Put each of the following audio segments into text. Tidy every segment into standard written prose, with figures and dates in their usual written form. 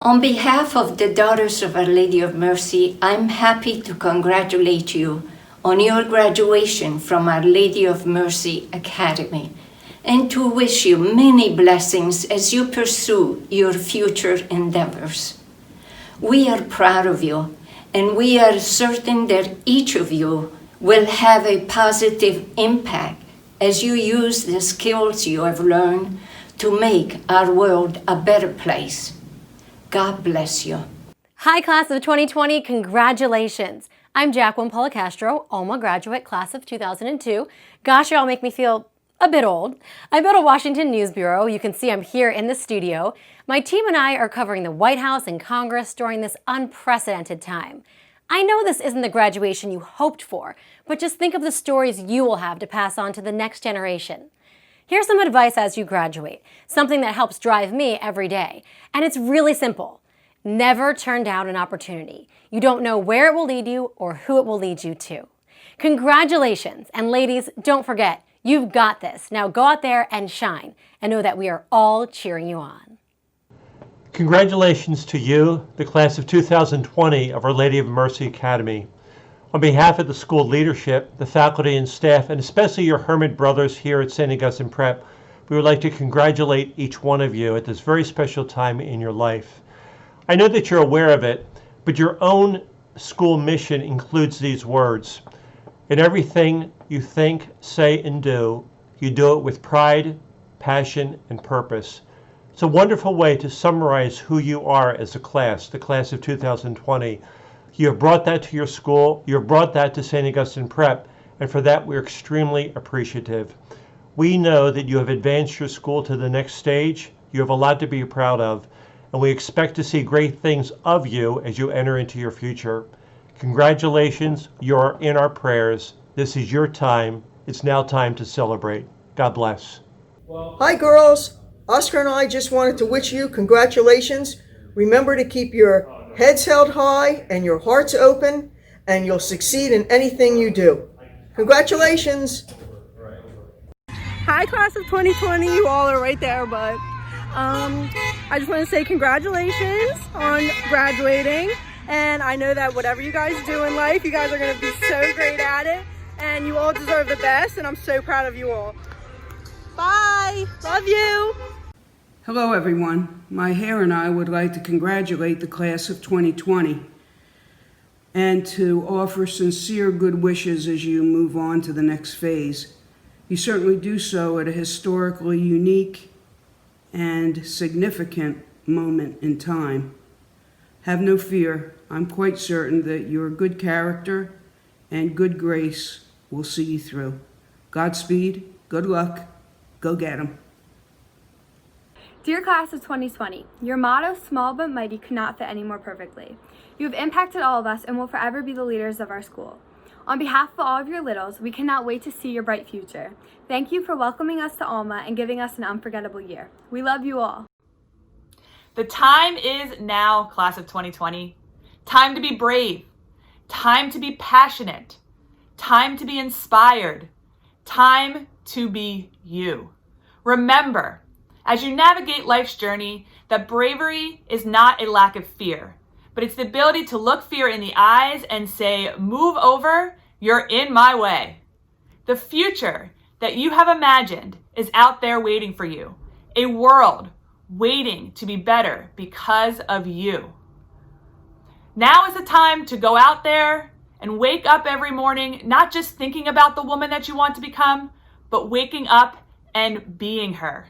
On behalf of the Daughters of Our Lady of Mercy, I'm happy to congratulate you on your graduation from Our Lady of Mercy Academy and to wish you many blessings as you pursue your future endeavors. We are proud of you, and we are certain that each of you will have a positive impact as you use the skills you have learned to make our world a better place. God bless you. Hi, class of 2020, congratulations. I'm Jacqueline Policastro, OLMA graduate, class of 2002. Gosh, y'all make me feel a bit old. I built a Washington News Bureau. You can see I'm here in the studio. My team and I are covering the White House and Congress during this unprecedented time. I know this isn't the graduation you hoped for, but just think of the stories you will have to pass on to the next generation. Here's some advice as you graduate, something that helps drive me every day. And it's really simple. Never turn down an opportunity. You don't know where it will lead you or who it will lead you to. Congratulations, and ladies, don't forget, you've got this. Now go out there and shine, and know that we are all cheering you on. Congratulations to you, the class of 2020 of Our Lady of Mercy Academy. On behalf of the school leadership, the faculty and staff, and especially your hermit brothers here at St. Augustine Prep, we would like to congratulate each one of you at this very special time in your life. I know that you're aware of it, but your own school mission includes these words. In everything you think, say, and do, you do it with pride, passion, and purpose. It's a wonderful way to summarize who you are as a class, the class of 2020. You have brought that to your school, you have brought that to St. Augustine Prep, and for that we're extremely appreciative. We know that you have advanced your school to the next stage. You have a lot to be proud of, and we expect to see great things of you as you enter into your future. Congratulations, you're in our prayers. This is your time. It's now time to celebrate. God bless. Hi girls, Oscar and I just wanted to wish you congratulations. Remember to keep your heads held high and your hearts open, and you'll succeed in anything you do. Congratulations. Hi, class of 2020. You all are right there, but I just want to say congratulations on graduating. And I know that whatever you guys do in life, you guys are going to be so great at it. And you all deserve the best, and I'm so proud of you all. Bye. Love you. Hello everyone. My hair and I would like to congratulate the class of 2020 and to offer sincere good wishes as you move on to the next phase. You certainly do so at a historically unique and significant moment in time. Have no fear. I'm quite certain that your good character and good grace will see you through. Godspeed, good luck, go get 'em. Dear class of 2020, your motto, small but mighty, could not fit any more perfectly. You have impacted all of us and will forever be the leaders of our school. On behalf of all of your littles, we cannot wait to see your bright future. Thank you for welcoming us to OLMA and giving us an unforgettable year. We love you all. The time is now, class of 2020. Time to be brave. Time to be passionate. Time to be inspired. Time to be you. Remember, as you navigate life's journey, that bravery is not a lack of fear, but it's the ability to look fear in the eyes and say, move over, you're in my way. The future that you have imagined is out there waiting for you. A world waiting to be better because of you. Now is the time to go out there and wake up every morning, not just thinking about the woman that you want to become, but waking up and being her.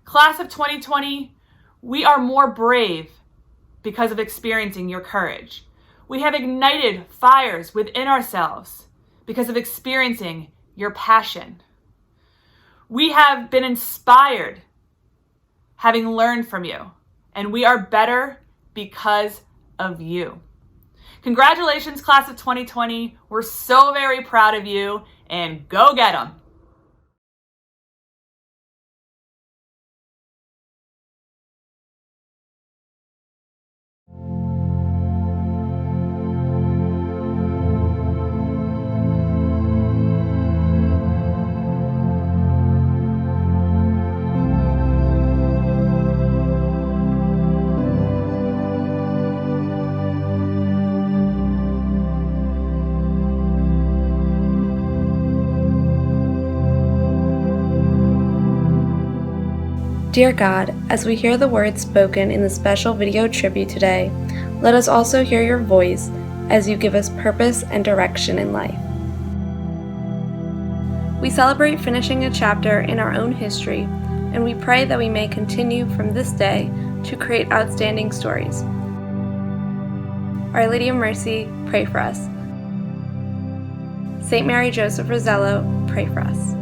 Class of 2020, we are more brave because of experiencing your courage. We have ignited fires within ourselves because of experiencing your passion. We have been inspired having learned from you, and we are better because of you. Congratulations, class of 2020. We're so very proud of you, and go get 'em. Dear God, as we hear the words spoken in the special video tribute today, let us also hear your voice as you give us purpose and direction in life. We celebrate finishing a chapter in our own history, and we pray that we may continue from this day to create outstanding stories. Our Lady of Mercy, pray for us. St. Mary Joseph Rosello, pray for us.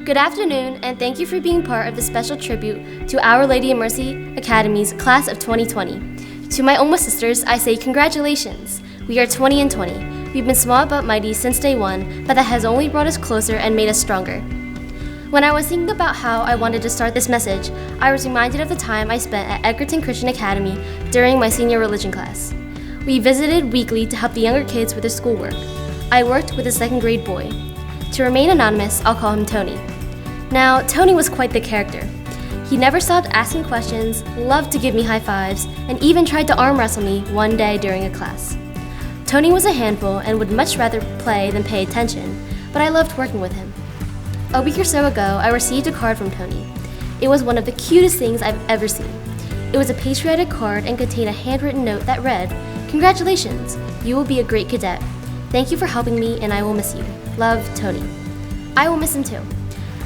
Good afternoon, and thank you for being part of the special tribute to Our Lady of Mercy Academy's Class of 2020. To my OLMA sisters, I say congratulations. We are 20 and 20. We've been small but mighty since day one, but that has only brought us closer and made us stronger. When I was thinking about how I wanted to start this message, I was reminded of the time I spent at Edgerton Christian Academy during my senior religion class. We visited weekly to help the younger kids with their schoolwork. I worked with a second grade boy. To remain anonymous, I'll call him Tony. Now, Tony was quite the character. He never stopped asking questions, loved to give me high fives, and even tried to arm wrestle me one day during a class. Tony was a handful and would much rather play than pay attention, but I loved working with him. A week or so ago, I received a card from Tony. It was one of the cutest things I've ever seen. It was a patriotic card and contained a handwritten note that read, "Congratulations, you will be a great cadet. Thank you for helping me and I will miss you. Love, Tony." I will miss him too.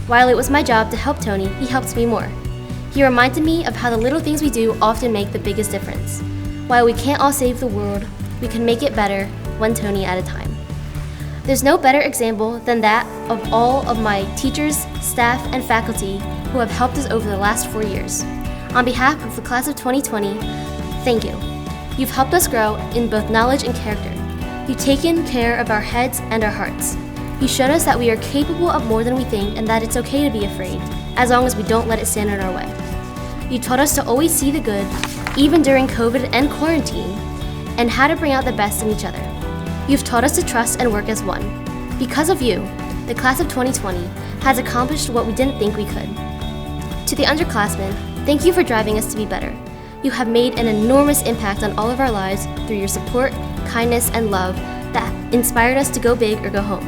While it was my job to help Tony, he helped me more. He reminded me of how the little things we do often make the biggest difference. While we can't all save the world, we can make it better, one Tony at a time. There's no better example than that of all of my teachers, staff, and faculty who have helped us over the last 4 years. On behalf of the Class of 2020, thank you. You've helped us grow in both knowledge and character. You've taken care of our heads and our hearts. You've shown us that we are capable of more than we think and that it's okay to be afraid, as long as we don't let it stand in our way. You taught us to always see the good, even during COVID and quarantine, and how to bring out the best in each other. You've taught us to trust and work as one. Because of you, the Class of 2020 has accomplished what we didn't think we could. To the underclassmen, thank you for driving us to be better. You have made an enormous impact on all of our lives through your support, kindness, and love that inspired us to go big or go home.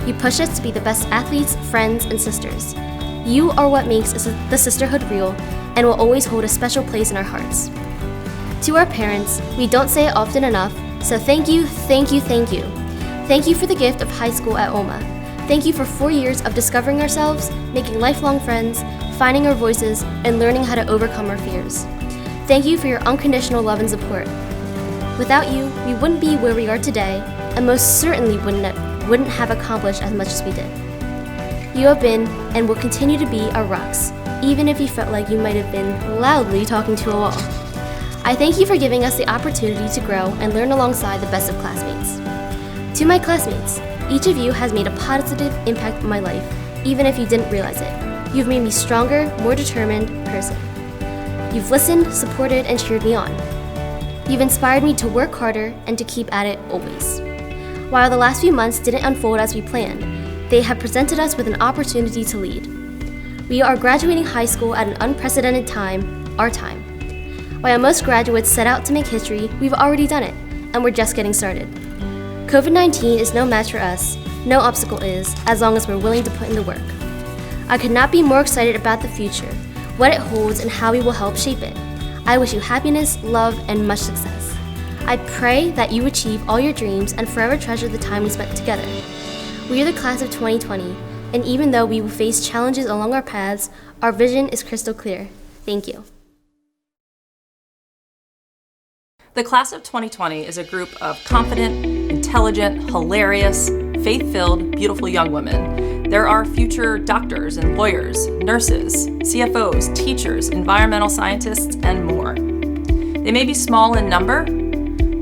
You push us to be the best athletes, friends, and sisters. You are what makes the sisterhood real and will always hold a special place in our hearts. To our parents, we don't say it often enough, so thank you, thank you, thank you. Thank you for the gift of high school at OLMA. Thank you for 4 years of discovering ourselves, making lifelong friends, finding our voices, and learning how to overcome our fears. Thank you for your unconditional love and support. Without you, we wouldn't be where we are today, and most certainly wouldn't have accomplished as much as we did. You have been and will continue to be our rocks, even if you felt like you might have been loudly talking to a wall. I thank you for giving us the opportunity to grow and learn alongside the best of classmates. To my classmates, each of you has made a positive impact on my life, even if you didn't realize it. You've made me stronger, more determined person. You've listened, supported, and cheered me on. You've inspired me to work harder and to keep at it always. While the last few months didn't unfold as we planned, they have presented us with an opportunity to lead. We are graduating high school at an unprecedented time, our time. While most graduates set out to make history, we've already done it, and we're just getting started. COVID-19 is no match for us, no obstacle is, as long as we're willing to put in the work. I could not be more excited about the future, what it holds, and how we will help shape it. I wish you happiness, love, and much success. I pray that you achieve all your dreams and forever treasure the time we spent together. We are the Class of 2020, and even though we will face challenges along our paths, our vision is crystal clear. Thank you. The Class of 2020 is a group of confident, intelligent, hilarious, faith-filled, beautiful young women. There are future doctors and lawyers, nurses, CFOs, teachers, environmental scientists, and more. They may be small in number,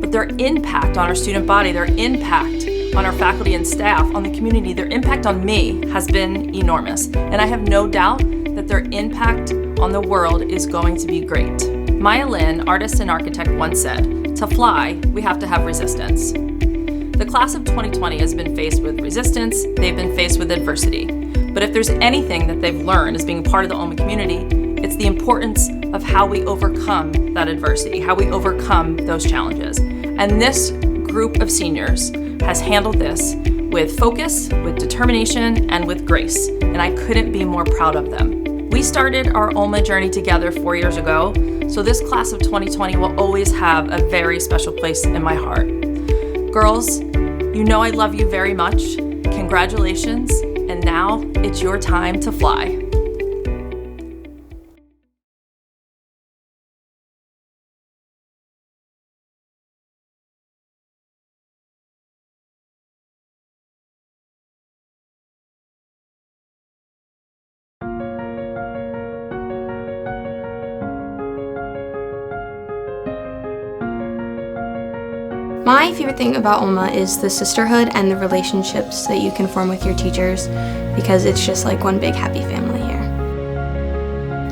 but their impact on our student body, their impact on our faculty and staff, on the community, their impact on me has been enormous. And I have no doubt that their impact on the world is going to be great. Maya Lin, artist and architect, once said, "To fly, we have to have resistance." The Class of 2020 has been faced with resistance, they've been faced with adversity. But if there's anything that they've learned as being a part of the OLMA community, it's the importance of how we overcome that adversity, how we overcome those challenges. And this group of seniors has handled this with focus, with determination, and with grace. And I couldn't be more proud of them. We started our OLMA journey together 4 years ago, so this class of 2020 will always have a very special place in my heart. Girls, you know I love you very much. Congratulations, and now it's your time to fly. My favorite thing about OLMA is the sisterhood and the relationships that you can form with your teachers, because it's just like one big happy family here.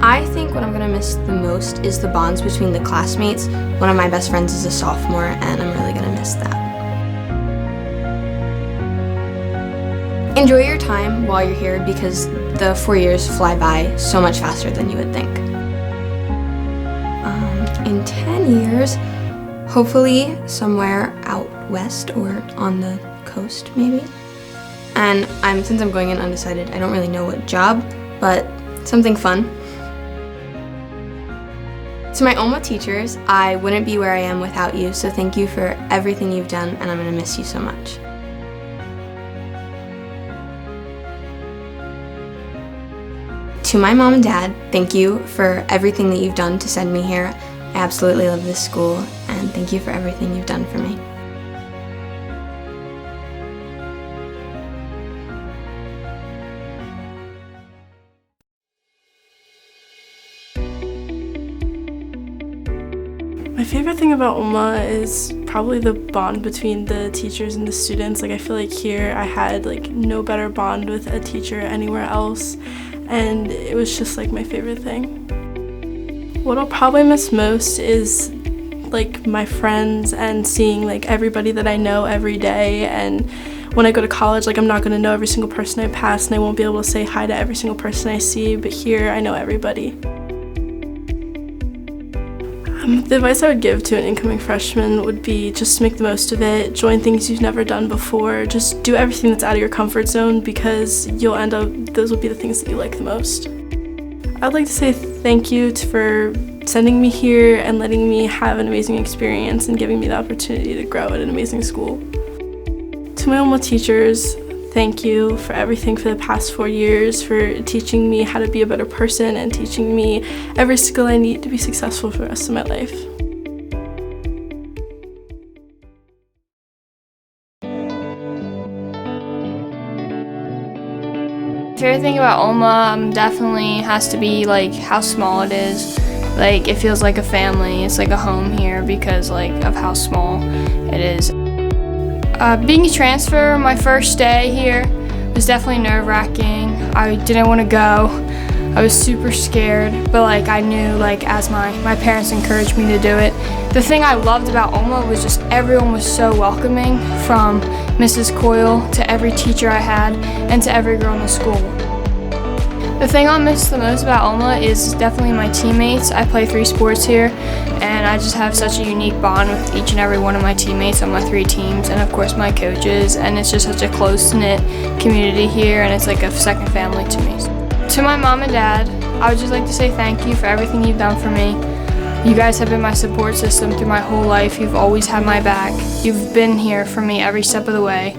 I think what I'm going to miss the most is the bonds between the classmates. One of my best friends is a sophomore, and I'm really going to miss that. Enjoy your time while you're here, because the 4 years fly by so much faster than you would think. In 10 years, hopefully somewhere out west or on the coast maybe. And since I'm going in undecided, I don't really know what job, but something fun. To my OLMA teachers, I wouldn't be where I am without you, so thank you for everything you've done, and I'm going to miss you so much. To my mom and dad, thank you for everything that you've done to send me here. I absolutely love this school, and thank you for everything you've done for me. My favorite thing about OLMA is probably the bond between the teachers and the students. I feel like here I had no better bond with a teacher anywhere else, and it was just my favorite thing. What I'll probably miss most is my friends and seeing everybody that I know every day. And when I go to college, I'm not going to know every single person I pass, and I won't be able to say hi to every single person I see, but here I know everybody. The advice I would give to an incoming freshman would be just to make the most of it, join things you've never done before, just do everything that's out of your comfort zone, because you'll end up, those will be the things that you like the most. I'd like to say thank you for sending me here and letting me have an amazing experience and giving me the opportunity to grow at an amazing school. To my OLMA teachers, thank you for everything for the past 4 years, for teaching me how to be a better person and teaching me every skill I need to be successful for the rest of my life. My favorite thing about OLMA definitely has to be how small it is. It feels like a family. It's like a home here because of how small it is. Being a transfer, my first day here was definitely nerve-wracking. I didn't want to go. I was super scared, but I knew as my parents encouraged me to do it. The thing I loved about OLMA was just everyone was so welcoming, from Mrs. Coyle to every teacher I had and to every girl in the school. The thing I'll miss the most about OLMA is definitely my teammates. I play 3 sports here, and I just have such a unique bond with each and every one of my teammates on my 3 teams, and of course my coaches, and it's just such a close-knit community here, and it's like a second family to me. To my mom and dad, I would just like to say thank you for everything you've done for me. You guys have been my support system through my whole life. You've always had my back. You've been here for me every step of the way.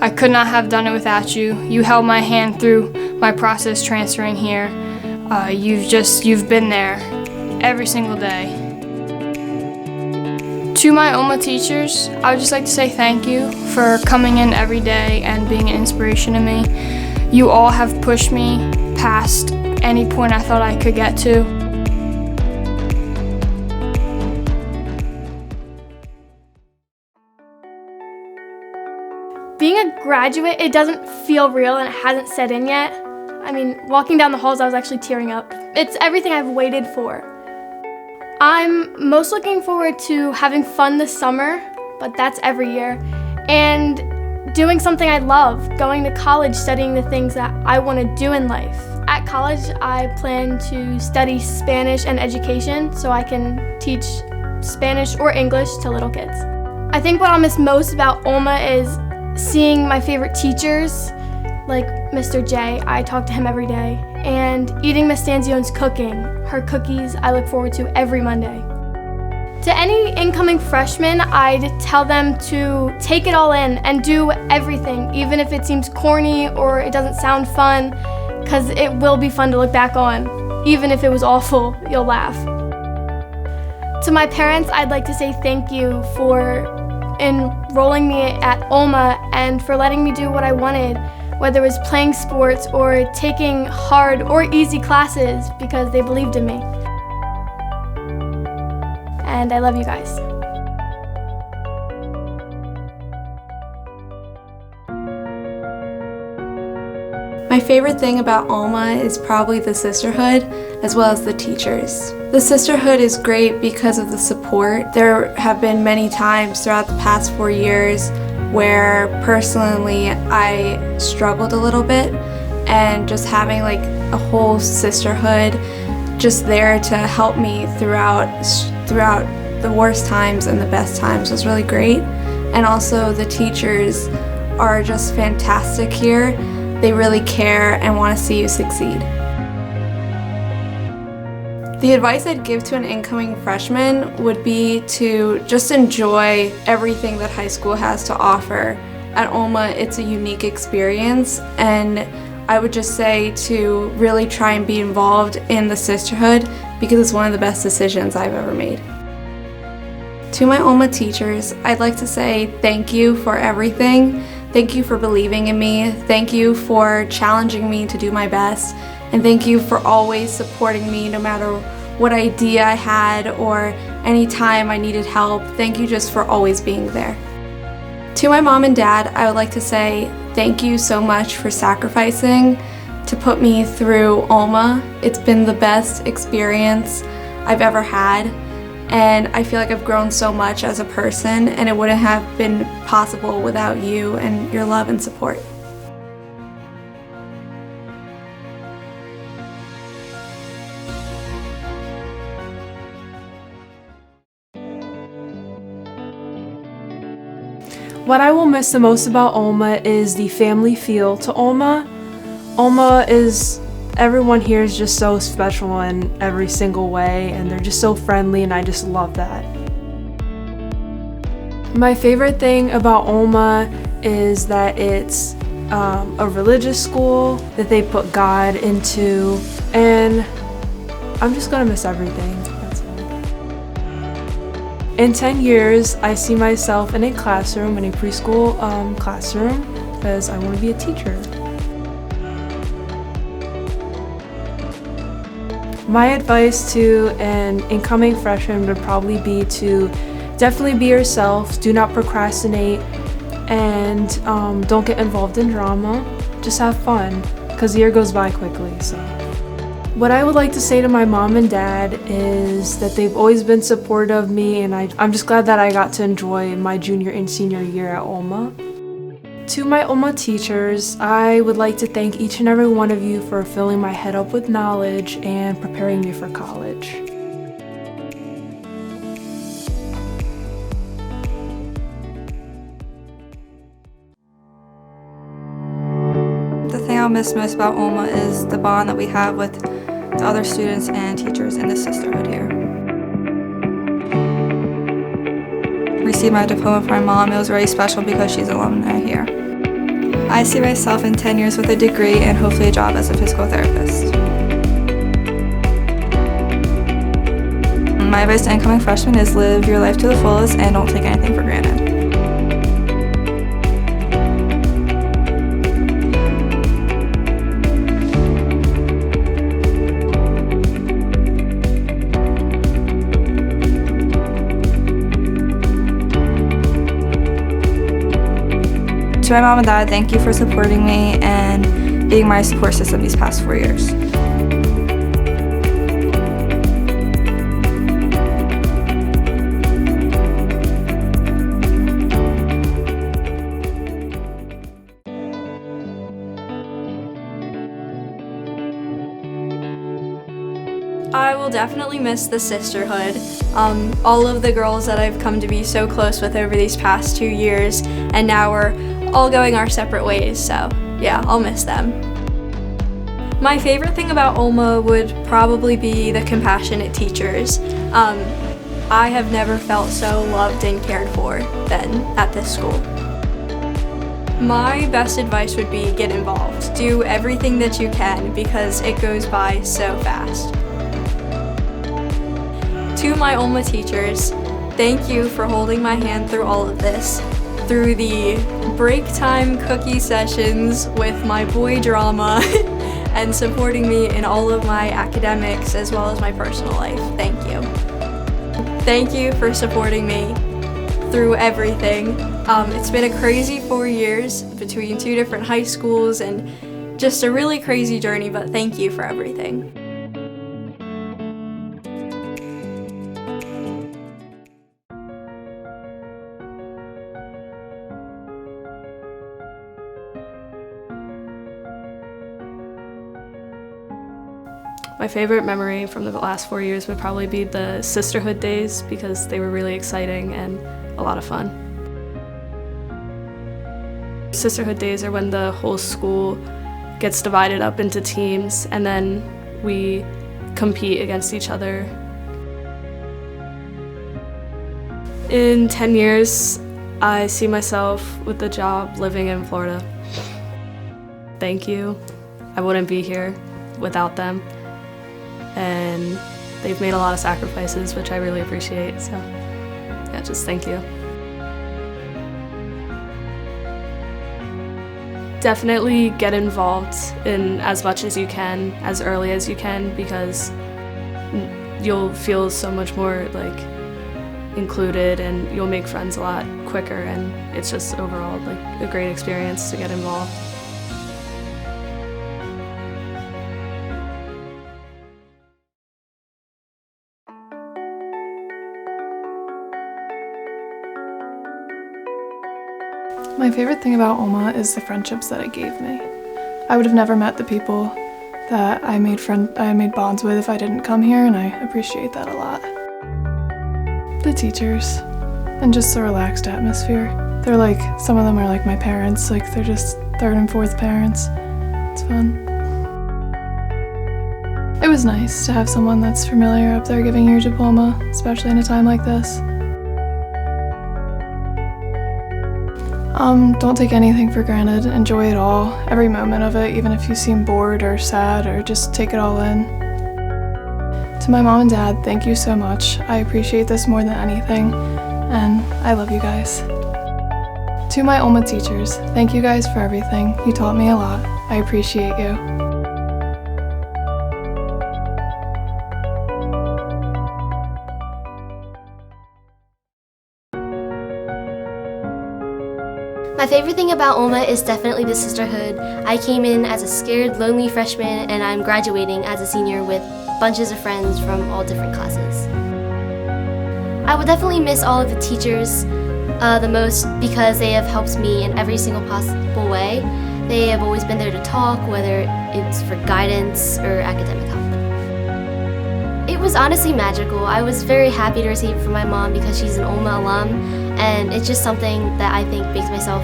I could not have done it without you. You held my hand through my process transferring here. You've been there every single day. To my OLMA teachers, I would just like to say thank you for coming in every day and being an inspiration to me. You all have pushed me past any point I thought I could get to. Being a graduate, it doesn't feel real and it hasn't set in yet. Walking down the halls, I was actually tearing up. It's everything I've waited for. I'm most looking forward to having fun this summer, but that's every year, and doing something I love, going to college, studying the things that I want to do in life. At college, I plan to study Spanish and education so I can teach Spanish or English to little kids. I think what I'll miss most about OLMA is seeing my favorite teachers, like Mr. J. I talk to him every day. And eating Miss Stanzione's cooking. Her cookies I look forward to every Monday. To any incoming freshmen, I'd tell them to take it all in and do everything, even if it seems corny or it doesn't sound fun, because it will be fun to look back on. Even if it was awful, you'll laugh. To my parents, I'd like to say thank you for enrolling me at OLMA and for letting me do what I wanted, whether it was playing sports or taking hard or easy classes, because they believed in me. And I love you guys. My favorite thing about OLMA is probably the sisterhood, as well as the teachers. The sisterhood is great because of the support. There have been many times throughout the past 4 years where personally I struggled a little bit, and just having like a whole sisterhood just there to help me throughout the worst times and the best times was really great. And also the teachers are just fantastic here. They really care and want to see you succeed. The advice I'd give to an incoming freshman would be to just enjoy everything that high school has to offer. At OLMA, it's a unique experience, and I would just say to really try and be involved in the sisterhood because it's one of the best decisions I've ever made. To my OLMA teachers, I'd like to say thank you for everything. Thank you for believing in me. Thank you for challenging me to do my best. And thank you for always supporting me no matter what idea I had or any time I needed help. Thank you just for always being there. To my mom and dad, I would like to say thank you so much for sacrificing to put me through OLMA. It's been the best experience I've ever had, and I feel like I've grown so much as a person, and it wouldn't have been possible without you and your love and support. What I will miss the most about OLMA is the family feel to OLMA. OLMA is, everyone here is just so special in every single way, and they're just so friendly, and I just love that. My favorite thing about OLMA is that it's a religious school that they put God into, and I'm just gonna miss everything. That's all. In 10 years, I see myself in a classroom, in a preschool classroom, because I want to be a teacher. My advice to an incoming freshman would probably be to definitely be yourself, do not procrastinate, and don't get involved in drama. Just have fun, because the year goes by quickly. So, what I would like to say to my mom and dad is that they've always been supportive of me, and I'm just glad that I got to enjoy my junior and senior year at OLMA. To my OLMA teachers, I would like to thank each and every one of you for filling my head up with knowledge and preparing me for college. The thing I'll miss most about OLMA is the bond that we have with the other students and teachers in the sisterhood here. Received my diploma from my mom. It was very special because she's an alumni here. I see myself in 10 years with a degree and hopefully a job as a physical therapist. My advice to incoming freshmen is live your life to the fullest and don't take anything for granted. To my mom and dad, thank you for supporting me and being my support system these past 4 years. I will definitely miss the sisterhood. All of the girls that I've come to be so close with over these past 2 years, and now we're all going our separate ways, so yeah, I'll miss them. My favorite thing about OLMA would probably be the compassionate teachers. I have never felt so loved and cared for than at this school. My best advice would be get involved. Do everything that you can because it goes by so fast. To my OLMA teachers, thank you for holding my hand through all of this, through the break time cookie sessions with my boy drama, and supporting me in all of my academics as well as my personal life. Thank you. Thank you for supporting me through everything. It's been a crazy 4 years between 2 different high schools and just a really crazy journey, but thank you for everything. My favorite memory from the last 4 years would probably be the sisterhood days because they were really exciting and a lot of fun. Sisterhood days are when the whole school gets divided up into teams and then we compete against each other. In 10 years, I see myself with a job living in Florida. Thank you. I wouldn't be here without them. And they've made a lot of sacrifices, which I really appreciate, so yeah, just thank you. Definitely get involved in as much as you can, as early as you can, because you'll feel so much more like included and you'll make friends a lot quicker, and it's just overall like a great experience to get involved. My favorite thing about OLMA is the friendships that it gave me. I would have never met the people that I made bonds with if I didn't come here, and I appreciate that a lot. The teachers, and just the relaxed atmosphere. They're like, some of them are like my parents, like they're just 3rd and 4th parents. It's fun. It was nice to have someone that's familiar up there giving your diploma, especially in a time like this. Don't take anything for granted. Enjoy it all, every moment of it, even if you seem bored or sad, or just take it all in. To my mom and dad, thank you so much. I appreciate this more than anything, and I love you guys. To my OLMA teachers, thank you guys for everything. You taught me a lot. I appreciate you. My favorite thing about OLMA is definitely the sisterhood. I came in as a scared, lonely freshman, and I'm graduating as a senior with bunches of friends from all different classes. I will definitely miss all of the teachers the most because they have helped me in every single possible way. They have always been there to talk, whether it's for guidance or academic help. It was honestly magical. I was very happy to receive it from my mom because she's an OLMA alum, and it's just something that I think makes myself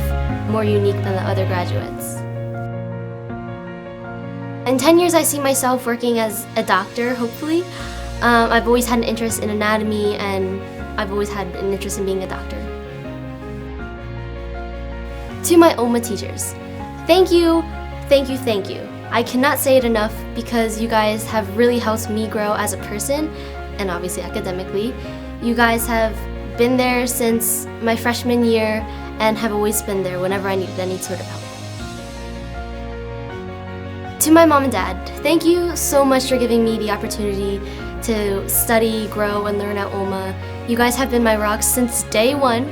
more unique than the other graduates. In 10 years, I see myself working as a doctor, hopefully. I've always had an interest in anatomy, and I've always had an interest in being a doctor. To my OLMA teachers, thank you, thank you, thank you. I cannot say it enough because you guys have really helped me grow as a person, and obviously academically. You guys have been there since my freshman year and have always been there whenever I needed any sort of help. To my mom and dad, thank you so much for giving me the opportunity to study, grow, and learn at OLMA. You guys have been my rocks since day one,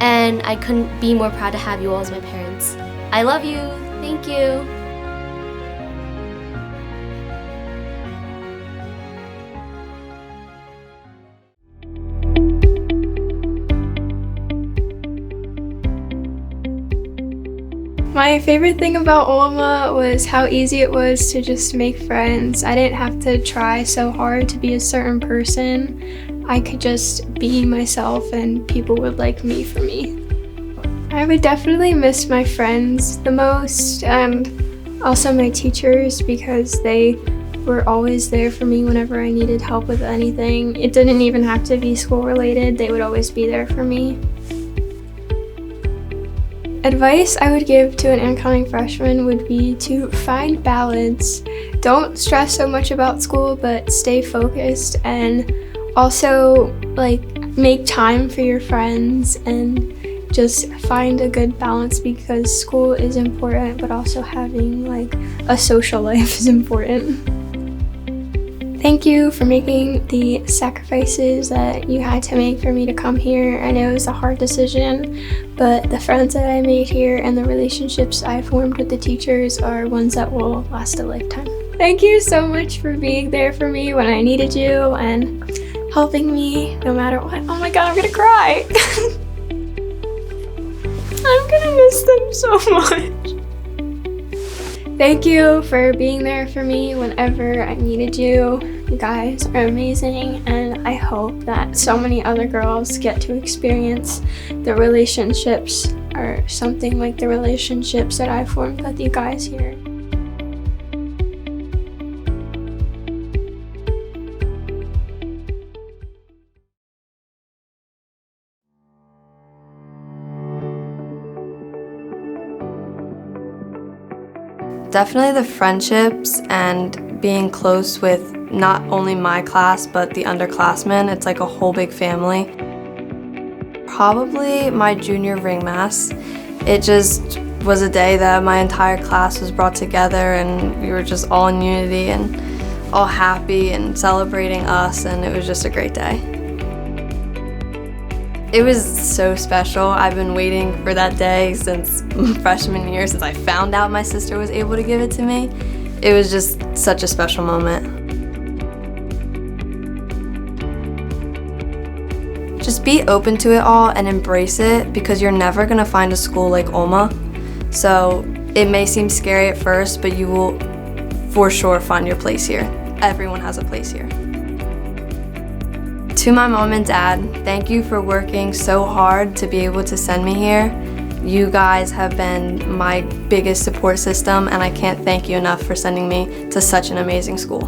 and I couldn't be more proud to have you all as my parents. I love you. Thank you. My favorite thing about OLMA was how easy it was to just make friends. I didn't have to try so hard to be a certain person. I could just be myself and people would like me for me. I would definitely miss my friends the most and also my teachers because they were always there for me whenever I needed help with anything. It didn't even have to be school related, they would always be there for me. Advice I would give to an incoming freshman would be to find balance. Don't stress so much about school, but stay focused and also make time for your friends and just find a good balance because school is important, but also having a social life is important. Thank you for making the sacrifices that you had to make for me to come here. I know it was a hard decision, but the friends that I made here and the relationships I formed with the teachers are ones that will last a lifetime. Thank you so much for being there for me when I needed you and helping me no matter what. Oh my God, I'm gonna cry. I'm gonna miss them so much. Thank you for being there for me whenever I needed you. You guys are amazing, and I hope that so many other girls get to experience the relationships or something like the relationships that I formed with you guys here. Definitely the friendships and being close with not only my class but the underclassmen. It's like a whole big family. Probably my junior ring mass. It just was a day that my entire class was brought together and we were just all in unity and all happy and celebrating us, and it was just a great day. It was so special. I've been waiting for that day since freshman year, since I found out my sister was able to give it to me. It was just such a special moment. Just be open to it all and embrace it because you're never gonna find a school like OLMA. So it may seem scary at first, but you will for sure find your place here. Everyone has a place here. To my mom and dad, thank you for working so hard to be able to send me here. You guys have been my biggest support system, and I can't thank you enough for sending me to such an amazing school.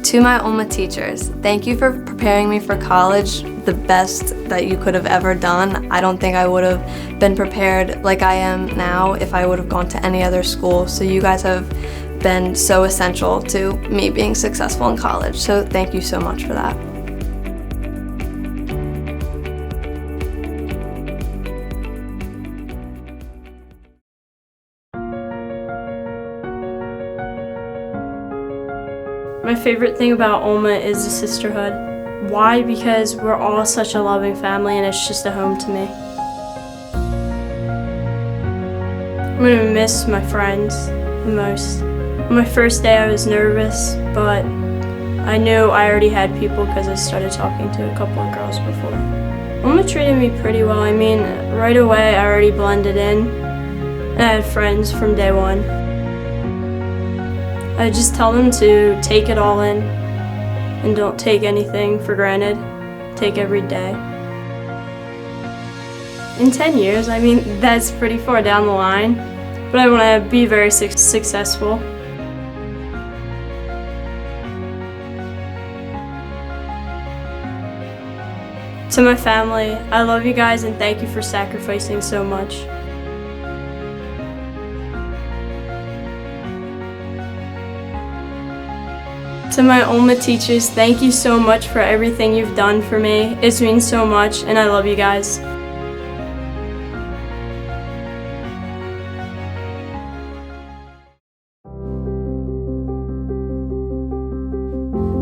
To my OLMA teachers, thank you for preparing me for college the best that you could have ever done. I don't think I would have been prepared like I am now if I would have gone to any other school. So you guys have been so essential to me being successful in college. So thank you so much for that. My favorite thing about OLMA is the sisterhood. Why? Because we're all such a loving family and it's just a home to me. I'm gonna miss my friends the most. On my first day I was nervous, but I knew I already had people because I started talking to a couple of girls before. OLMA treated me pretty well. I mean, right away I already blended in and I had friends from day one. I just tell them to take it all in and don't take anything for granted. Take every day. In 10 years, I mean, that's pretty far down the line, but I want to be very successful. To my family, I love you guys and thank you for sacrificing so much. To my OLMA teachers, thank you so much for everything you've done for me. It means so much and I love you guys.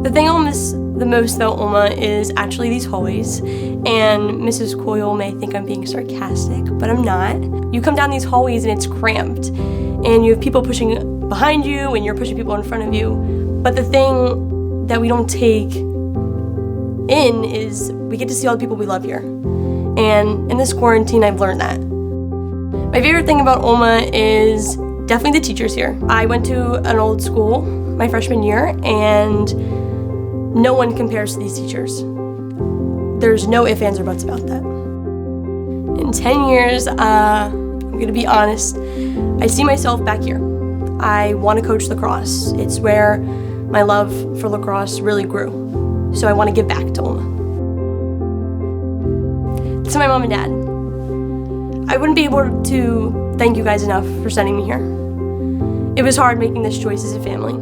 The thing I'll miss the most about OLMA is actually these hallways, and Mrs. Coyle may think I'm being sarcastic, but I'm not. You come down these hallways and it's cramped, and you have people pushing behind you and you're pushing people in front of you, but the thing that we don't take in is we get to see all the people we love here, and in this quarantine I've learned that. My favorite thing about OLMA is definitely the teachers here. I went to an old school my freshman year, and no one compares to these teachers. There's no ifs, ands, or buts about that. In 10 years, I'm gonna be honest, I see myself back here. I want to coach lacrosse. It's where my love for lacrosse really grew. So I want to give back to OLMA. To my mom and dad, I wouldn't be able to thank you guys enough for sending me here. It was hard making this choice as a family,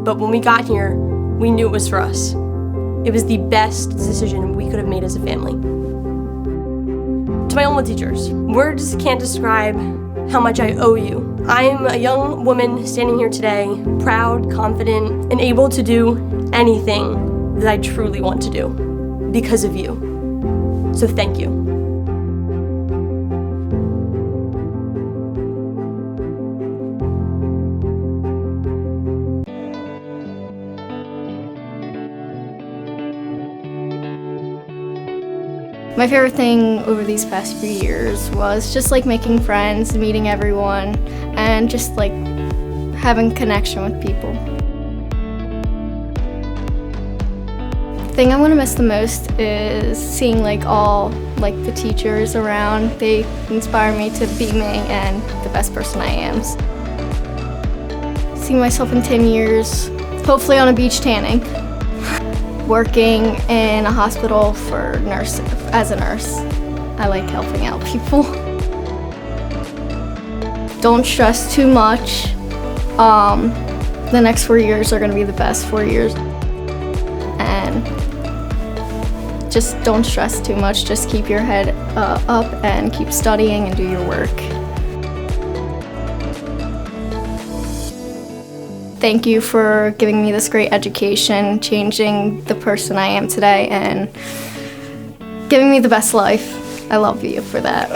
but when we got here, we knew it was for us. It was the best decision we could have made as a family. To my OLMA teachers, words can't describe how much I owe you. I am a young woman standing here today, proud, confident, and able to do anything that I truly want to do because of you. So thank you. My favorite thing over these past few years was just like making friends, meeting everyone, and just like having connection with people. The thing I'm gonna miss the most is seeing like all like the teachers around. They inspire me to be me and the best person I am. Seeing myself in 10 years, hopefully on a beach tanning. Working in a hospital as a nurse. I like helping out people. Don't stress too much. The next 4 years are gonna be the best 4 years. And just don't stress too much. Just keep your head up and keep studying and do your work. Thank you for giving me this great education, changing the person I am today, and giving me the best life. I love you for that.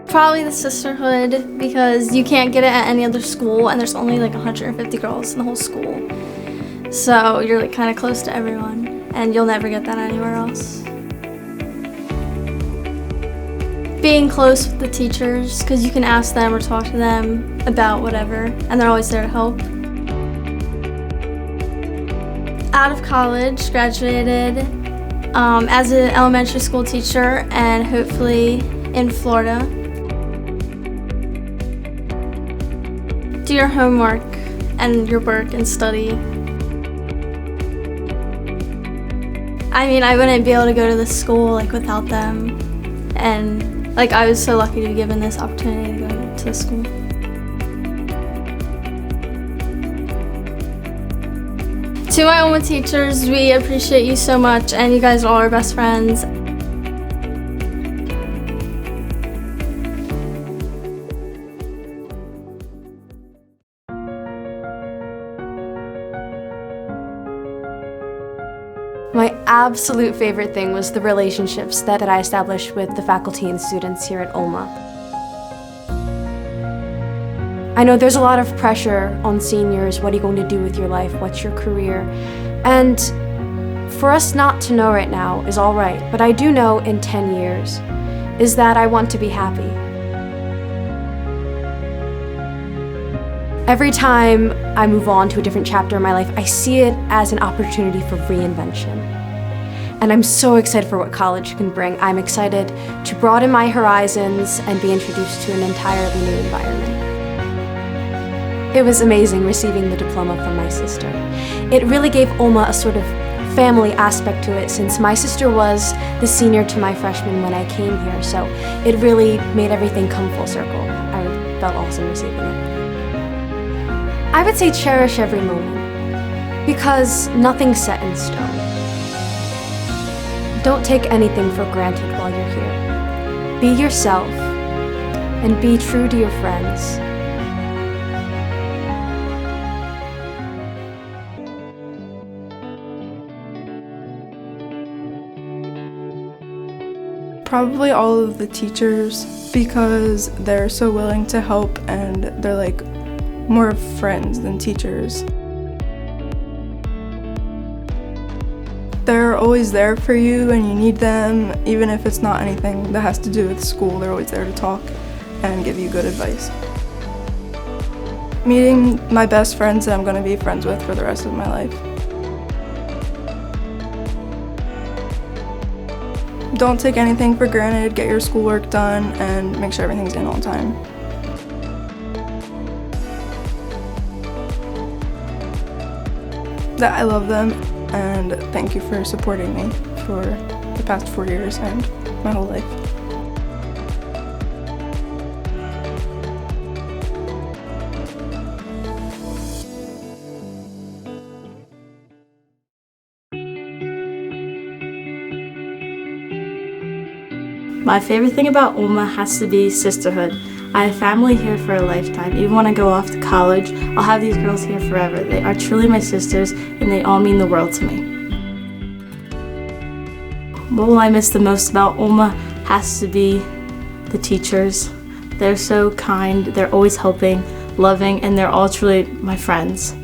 Probably the sisterhood, because you can't get it at any other school, and there's only like 150 girls in the whole school. So you're like kind of close to everyone, and you'll never get that anywhere else. Being close with the teachers, because you can ask them or talk to them about whatever, and they're always there to help. Out of college, graduated as an elementary school teacher, and hopefully in Florida. Do your homework and your work and study. I mean, I wouldn't be able to go to this school like without them, and like I was so lucky to be given this opportunity to go to the school. To my OLMA teachers, we appreciate you so much, and you guys are all our best friends. My absolute favorite thing was the relationships that I established with the faculty and students here at OLMA. I know there's a lot of pressure on seniors. What are you going to do with your life? What's your career? And for us not to know right now is all right, but I do know in 10 years is that I want to be happy. Every time I move on to a different chapter in my life, I see it as an opportunity for reinvention. And I'm so excited for what college can bring. I'm excited to broaden my horizons and be introduced to an entirely new environment. It was amazing receiving the diploma from my sister. It really gave OLMA a sort of family aspect to it, since my sister was the senior to my freshman when I came here, so it really made everything come full circle. I felt awesome receiving it. I would say cherish every moment, because nothing's set in stone. Don't take anything for granted while you're here. Be yourself, and be true to your friends. Probably all of the teachers, because they're so willing to help and they're like more friends than teachers. They're always there for you when you need them, even if it's not anything that has to do with school. They're always there to talk and give you good advice. Meeting my best friends that I'm going to be friends with for the rest of my life. Don't take anything for granted, get your schoolwork done, and make sure everything's in on time. That I love them, and thank you for supporting me for the past 4 years and my whole life. My favorite thing about OLMA has to be sisterhood. I have family here for a lifetime. Even when I go off to college, I'll have these girls here forever. They are truly my sisters, and they all mean the world to me. What will I miss the most about OLMA has to be the teachers. They're so kind, they're always helping, loving, and they're all truly my friends.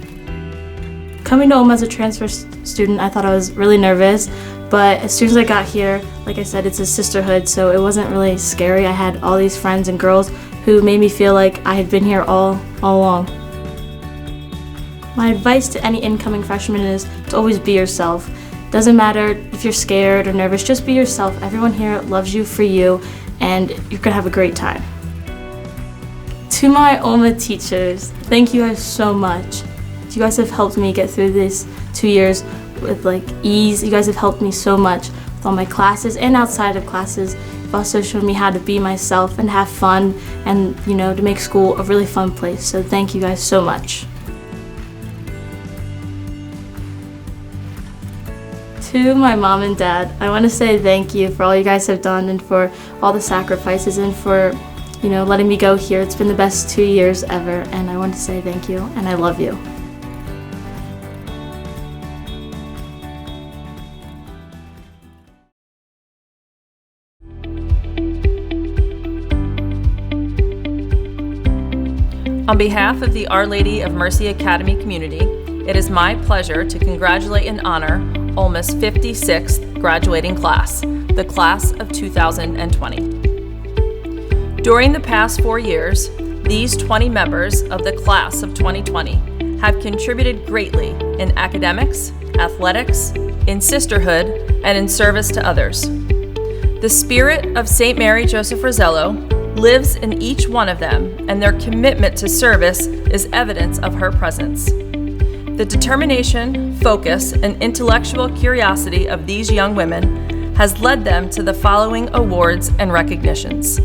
Coming to OLMA as a transfer student, I thought I was really nervous, but as soon as I got here, like I said, it's a sisterhood, so it wasn't really scary. I had all these friends and girls who made me feel like I had been here all along. My advice to any incoming freshman is to always be yourself. Doesn't matter if you're scared or nervous, just be yourself. Everyone here loves you for you, and you're gonna have a great time. To my OLMA teachers, thank you guys so much. You guys have helped me get through these 2 years with ease. You guys have helped me so much with all my classes and outside of classes. You've also shown me how to be myself and have fun and, to make school a really fun place. So thank you guys so much. To my mom and dad, I want to say thank you for all you guys have done and for all the sacrifices and for, letting me go here. It's been the best 2 years ever, and I want to say thank you and I love you. On behalf of the Our Lady of Mercy Academy community, it is my pleasure to congratulate and honor OLMA's 56th graduating class, the class of 2020. During the past 4 years, these 20 members of the class of 2020 have contributed greatly in academics, athletics, in sisterhood, and in service to others. The spirit of St. Mary Joseph Rosello lives in each one of them, and their commitment to service is evidence of her presence. The determination, focus, and intellectual curiosity of these young women has led them to the following awards and recognitions.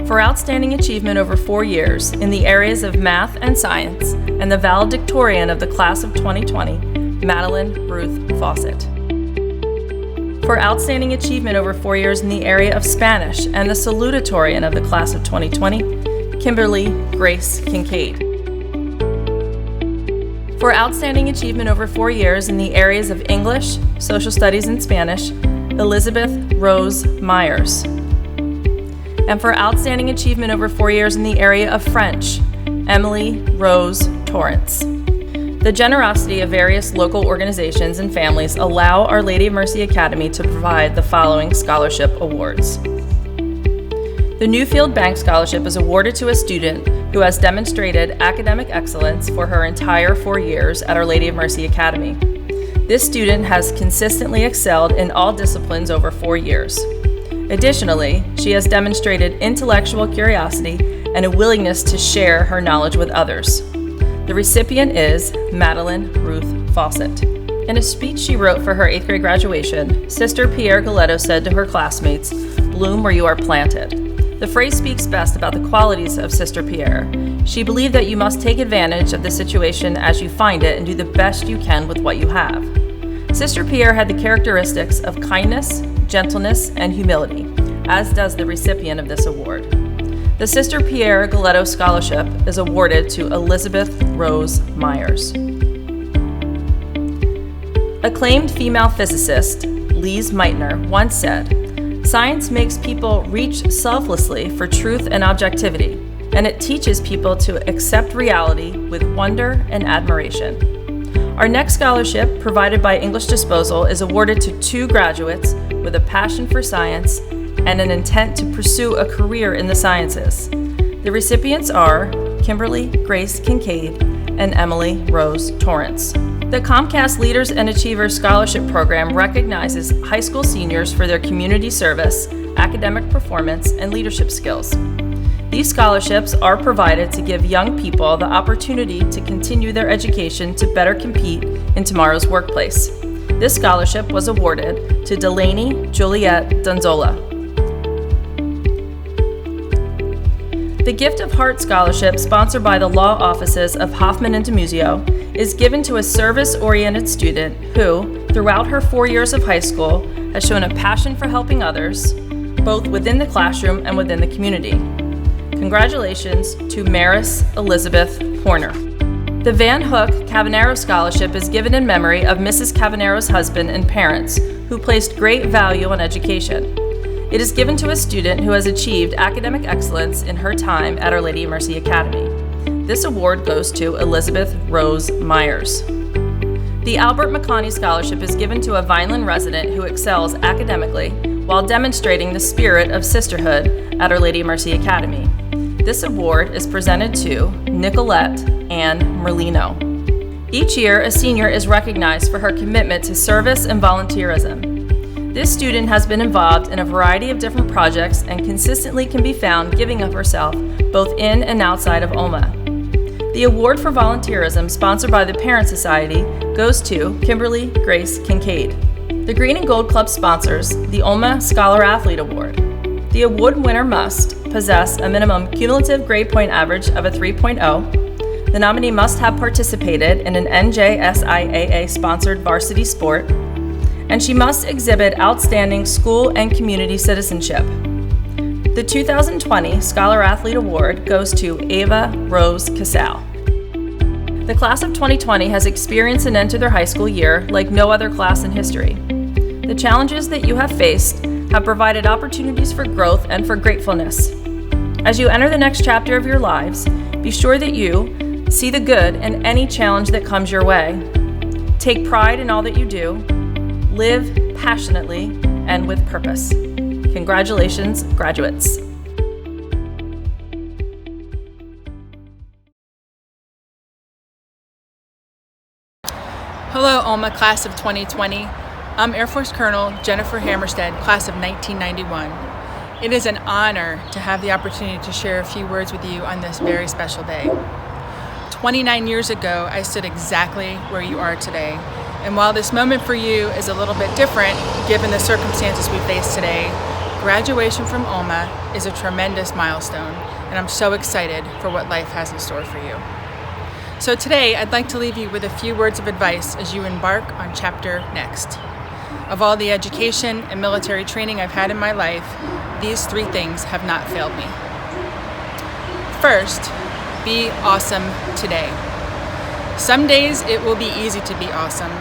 For outstanding achievement over 4 years in the areas of math and science, and the valedictorian of the class of 2020, Madeline Ruth Fawcett. For outstanding achievement over 4 years in the area of Spanish and the salutatorian of the class of 2020, Kimberly Grace Kincaid. For outstanding achievement over 4 years in the areas of English, Social Studies, and Spanish, Elizabeth Rose Myers. And for outstanding achievement over 4 years in the area of French, Emily Rose Torrance. The generosity of various local organizations and families allow Our Lady of Mercy Academy to provide the following scholarship awards. The Newfield Bank Scholarship is awarded to a student who has demonstrated academic excellence for her entire 4 years at Our Lady of Mercy Academy. This student has consistently excelled in all disciplines over 4 years. Additionally, she has demonstrated intellectual curiosity and a willingness to share her knowledge with others. The recipient is Madeline Ruth Fawcett. In a speech she wrote for her 8th grade graduation, Sister Pierre Galetto said to her classmates, "Bloom where you are planted." The phrase speaks best about the qualities of Sister Pierre. She believed that you must take advantage of the situation as you find it and do the best you can with what you have. Sister Pierre had the characteristics of kindness, gentleness, and humility, as does the recipient of this award. The Sister Pierre Galetto Scholarship is awarded to Elizabeth Rose Myers. Acclaimed female physicist Lise Meitner once said, Science makes people reach selflessly for truth and objectivity, and it teaches people to accept reality with wonder and admiration. Our next scholarship, provided by English Disposal, is awarded to 2 graduates with a passion for science and an intent to pursue a career in the sciences. The recipients are Kimberly Grace Kincaid and Emily Rose Torrance. The Comcast Leaders and Achievers Scholarship Program recognizes high school seniors for their community service, academic performance, and leadership skills. These scholarships are provided to give young people the opportunity to continue their education to better compete in tomorrow's workplace. This scholarship was awarded to Delaney Juliet Donzola. The Gift of Heart Scholarship, sponsored by the law offices of Hoffman and DiMuzio, is given to a service-oriented student who, throughout her 4 years of high school, has shown a passion for helping others, both within the classroom and within the community. Congratulations to Maris Elizabeth Horner. The Van Hook Cavanero Scholarship is given in memory of Mrs. Cavanero's husband and parents, who placed great value on education. It is given to a student who has achieved academic excellence in her time at Our Lady of Mercy Academy. This award goes to Elizabeth Rose Myers. The Albert McConney Scholarship is given to a Vineland resident who excels academically while demonstrating the spirit of sisterhood at Our Lady of Mercy Academy. This award is presented to Nicolette Ann Merlino. Each year, a senior is recognized for her commitment to service and volunteerism. This student has been involved in a variety of different projects and consistently can be found giving of herself both in and outside of OLMA. The award for volunteerism, sponsored by the Parent Society, goes to Kimberly Grace Kincaid. The Green and Gold Club sponsors the OLMA Scholar Athlete Award. The award winner must possess a minimum cumulative grade point average of a 3.0. The nominee must have participated in an NJSIAA-sponsored varsity sport, and she must exhibit outstanding school and community citizenship. The 2020 Scholar Athlete Award goes to Ava Rose Casal. The class of 2020 has experienced and entered their high school year like no other class in history. The challenges that you have faced have provided opportunities for growth and for gratefulness. As you enter the next chapter of your lives, be sure that you see the good in any challenge that comes your way. Take pride in all that you do. Live passionately and with purpose. Congratulations, graduates. Hello, OLMA class of 2020. I'm Air Force Colonel Jennifer Hammerstead, class of 1991. It is an honor to have the opportunity to share a few words with you on this very special day. 29 years ago, I stood exactly where you are today. And while this moment for you is a little bit different, given the circumstances we face today, graduation from OLMA is a tremendous milestone, and I'm so excited for what life has in store for you. So today, I'd like to leave you with a few words of advice as you embark on chapter next. Of all the education and military training I've had in my life, these 3 things have not failed me. First, be awesome today. Some days it will be easy to be awesome,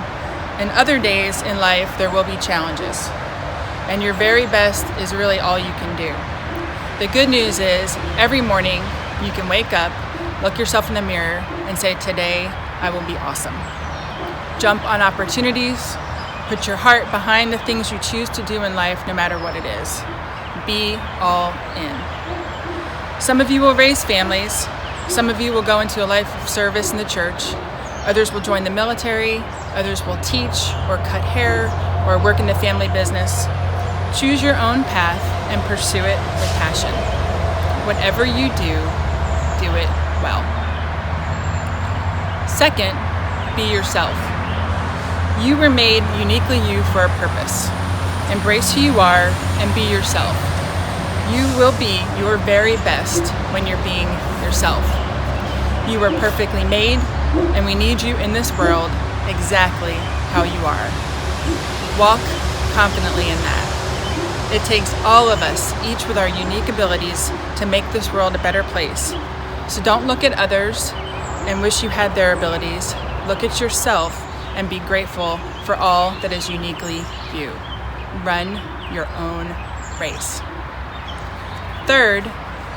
and other days in life there will be challenges. And your very best is really all you can do. The good news is every morning you can wake up, look yourself in the mirror, and say, today I will be awesome. Jump on opportunities, put your heart behind the things you choose to do in life no matter what it is. Be all in. Some of you will raise families. Some of you will go into a life of service in the church. Others will join the military. Others will teach or cut hair or work in the family business. Choose your own path and pursue it with passion. Whatever you do, do it well. Second, be yourself. You were made uniquely you for a purpose. Embrace who you are and be yourself. You will be your very best when you're being yourself. You are perfectly made, and we need you in this world exactly how you are. Walk confidently in that. It takes all of us, each with our unique abilities, to make this world a better place. So don't look at others and wish you had their abilities. Look at yourself and be grateful for all that is uniquely you. Run your own race. Third,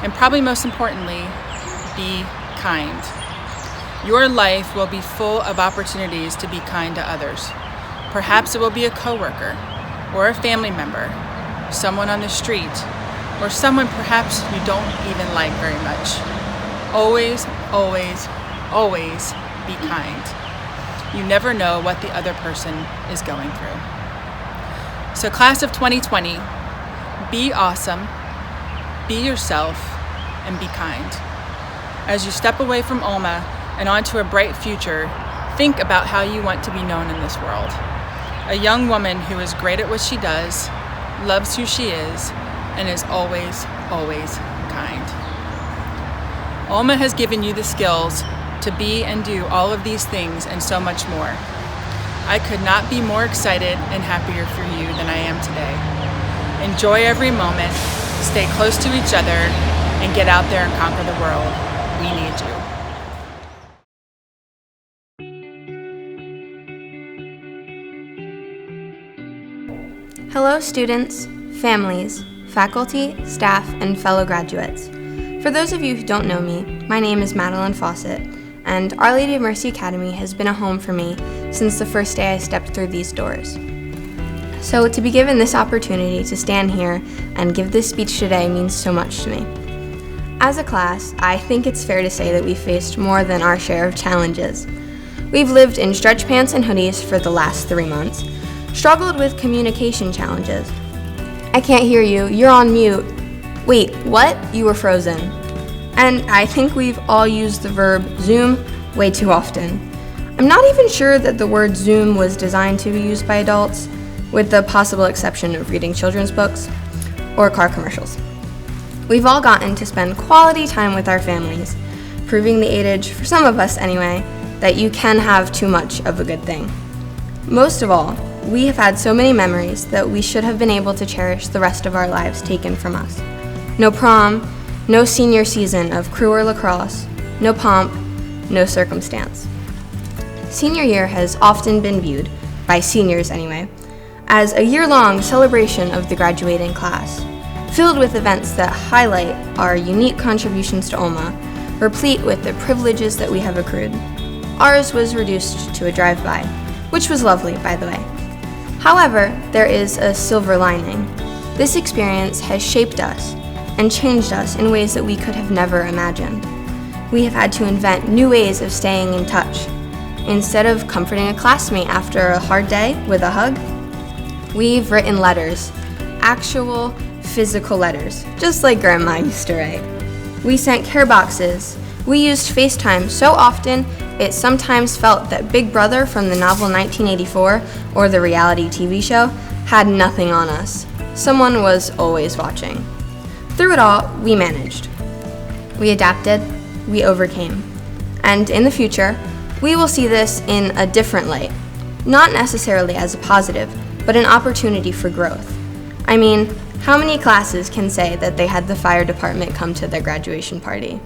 and probably most importantly, be kind. Your life will be full of opportunities to be kind to others. Perhaps it will be a coworker, or a family member, someone on the street, or someone perhaps you don't even like very much. Always, always, always be kind. You never know what the other person is going through. So class of 2020, be awesome, be yourself, and be kind. As you step away from OLMA and onto a bright future, think about how you want to be known in this world. A young woman who is great at what she does, loves who she is, and is always, always kind. OLMA has given you the skills to be and do all of these things and so much more. I could not be more excited and happier for you than I am today. Enjoy every moment, stay close to each other, and get out there and conquer the world. We need you. Hello students, families, faculty, staff, and fellow graduates. For those of you who don't know me, my name is Madeline Fawcett, and Our Lady of Mercy Academy has been a home for me since the first day I stepped through these doors. So to be given this opportunity to stand here and give this speech today means so much to me. As a class, I think it's fair to say that we faced more than our share of challenges. We've lived in stretch pants and hoodies for the last 3 months, struggled with communication challenges. I can't hear you, you're on mute. Wait, what? You were frozen. And I think we've all used the verb Zoom way too often. I'm not even sure that the word Zoom was designed to be used by adults, with the possible exception of reading children's books or car commercials. We've all gotten to spend quality time with our families, proving the adage, for some of us anyway, that you can have too much of a good thing. Most of all, we have had so many memories that we should have been able to cherish the rest of our lives taken from us. No prom, no senior season of crew or lacrosse, no pomp, no circumstance. Senior year has often been viewed, by seniors anyway, as a year-long celebration of the graduating class, filled with events that highlight our unique contributions to OLMA, replete with the privileges that we have accrued. Ours was reduced to a drive-by, which was lovely, by the way. However, there is a silver lining. This experience has shaped us and changed us in ways that we could have never imagined. We have had to invent new ways of staying in touch. Instead of comforting a classmate after a hard day with a hug, we've written letters, actual physical letters, just like Grandma used to write. We sent care boxes. We used FaceTime so often it sometimes felt that Big Brother from the novel 1984 or the reality TV show had nothing on us. Someone was always watching. Through it all, we managed. We adapted, we overcame. And in the future, we will see this in a different light. Not necessarily as a positive, but an opportunity for growth. I mean, how many classes can say that they had the fire department come to their graduation party?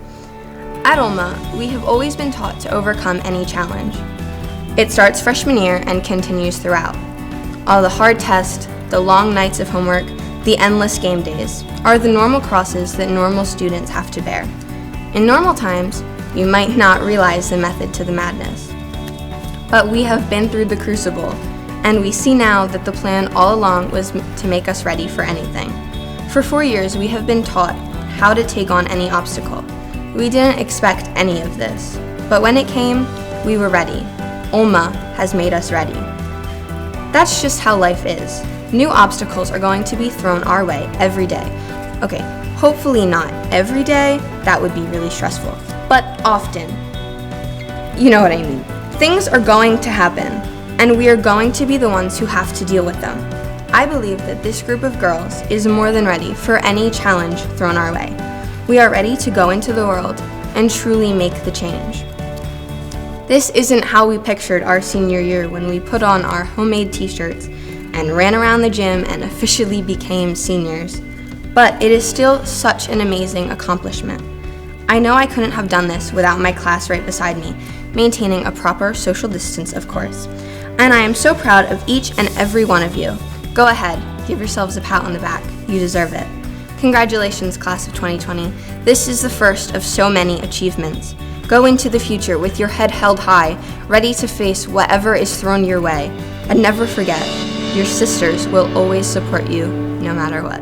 At OLMA, we have always been taught to overcome any challenge. It starts freshman year and continues throughout. All the hard tests, the long nights of homework, the endless game days are the normal crosses that normal students have to bear. In normal times, you might not realize the method to the madness. But we have been through the crucible, and we see now that the plan all along was to make us ready for anything. For 4 years, we have been taught how to take on any obstacle. We didn't expect any of this, but when it came, we were ready. OLMA has made us ready. That's just how life is. New obstacles are going to be thrown our way every day. Okay, hopefully not every day, that would be really stressful, but often. You know what I mean. Things are going to happen, and we are going to be the ones who have to deal with them. I believe that this group of girls is more than ready for any challenge thrown our way. We are ready to go into the world and truly make the change. This isn't how we pictured our senior year when we put on our homemade t-shirts and ran around the gym and officially became seniors, but it is still such an amazing accomplishment. I know I couldn't have done this without my class right beside me, maintaining a proper social distance, of course. And I am so proud of each and every one of you. Go ahead, Give yourselves a pat on the back. You deserve it. Congratulations, class of 2020. This is the first of so many achievements. Go into the future with your head held high, ready to face whatever is thrown your way. And never forget, your sisters will always support you, no matter what.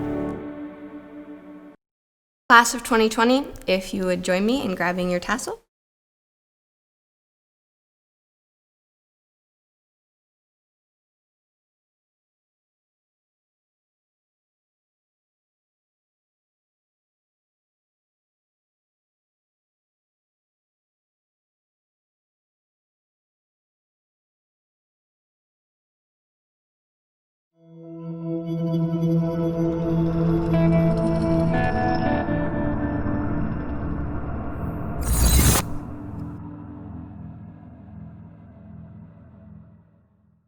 Class of 2020, if you would join me in grabbing your tassel.